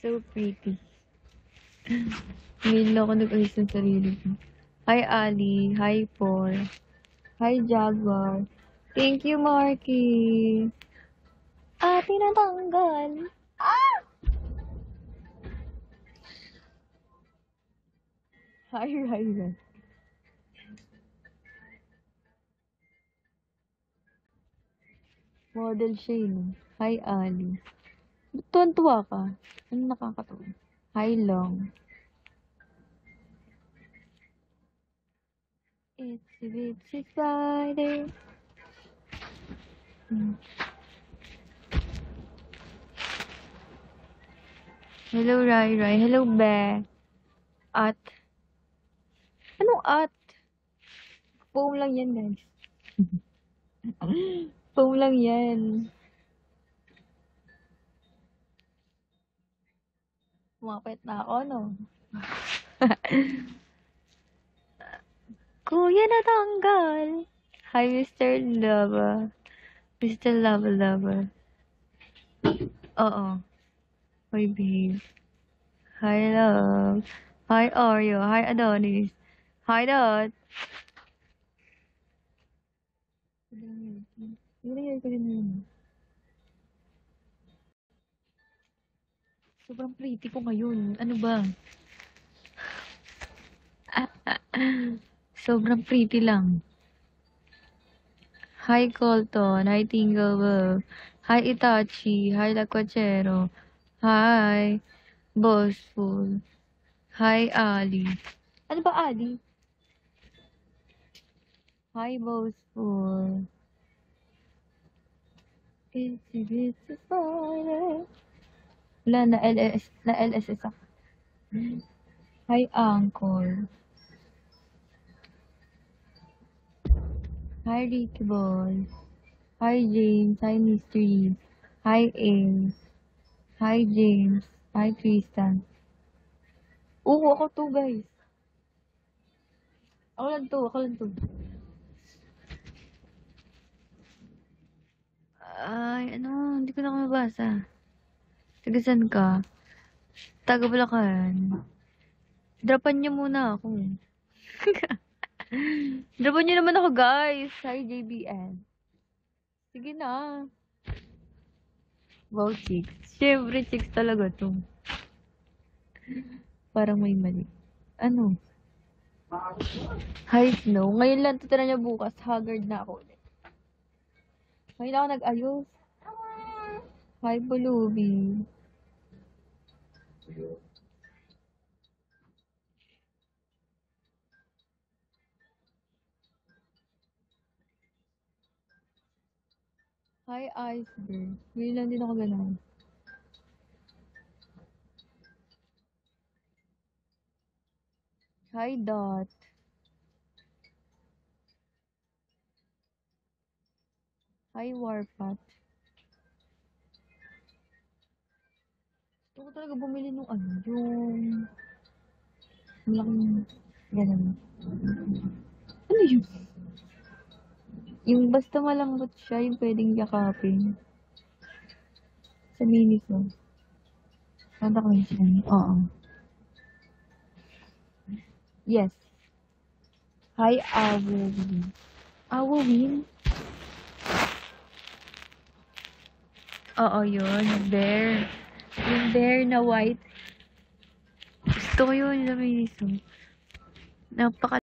So pretty. Ngayon lang ako nag-ayos ng sarili ko. Hi, Ali. Hi, Paul. Hi, Jaguar. Thank you, Marky. Tinatanggal. Hi, Ryla. Model siya yun. Hi, Ali. Tuwan-tuwa ka. Ano nakakatawa? Hi, Long. It's a bitsy spider. Hello, Rai Rai. Hello, Be. At. Anong at? Foam lang yan, guys. Foam lang yan. Kumapit na ako, no? Kuya natanggal. Hi, Mr. Lover. Mr. Lover Lover. Oo. Hi, babe. Hi, love. Hi, Oreo. Hi, Adonis. Hi, Dot. Sobrang pretty ko ngayon. Ano ba? Sobrang pretty lang. Hi, Colton. Hi, Tingle. Hi, Itachi. Hi, Laquachero. Hi, Bossful. Hi, Ali. Ano ba, Ali? Hi, Bossful. It's a fire. Wala, na-LSS ako. Hi, Uncle. Hi, Ricky Boy. Hi, James. Hi, Mystery. Hi, Ames. Hi, James. Hi, Tristan. Oo, ako to, guys. Ako lang to. Ay, ano, hindi ko na mabasa. Tagasan ka? Taga Bulacan. Dropan niyo muna ako. Dropan niyo naman ako, guys. Hi, JBN. Sige na. Wow, chicks. Siyempre, chicks talaga to. Parang may mali. Ano? Hi, Snow. Ngayon lang to tira niya bukas. Haggard na ako ulit. Ngayon ako nag-ayos. Hi, Bulubi. Hi, Iceberg. Ngayon lang din ako ganun. Hi, Dot. Hi, Warpat. Gusto ko talaga bumili nung ano, yung malaking ganun. Ano yun? Yung basta malambot siya, yung pwedeng yakapin. Sa Miniso. Santa Cruz yun. Oo. Yes. Hi, Awowin. Awowin? Oo, yun. Yung bear. Yung bear na white. Gusto ko yun sa Miniso. Napaka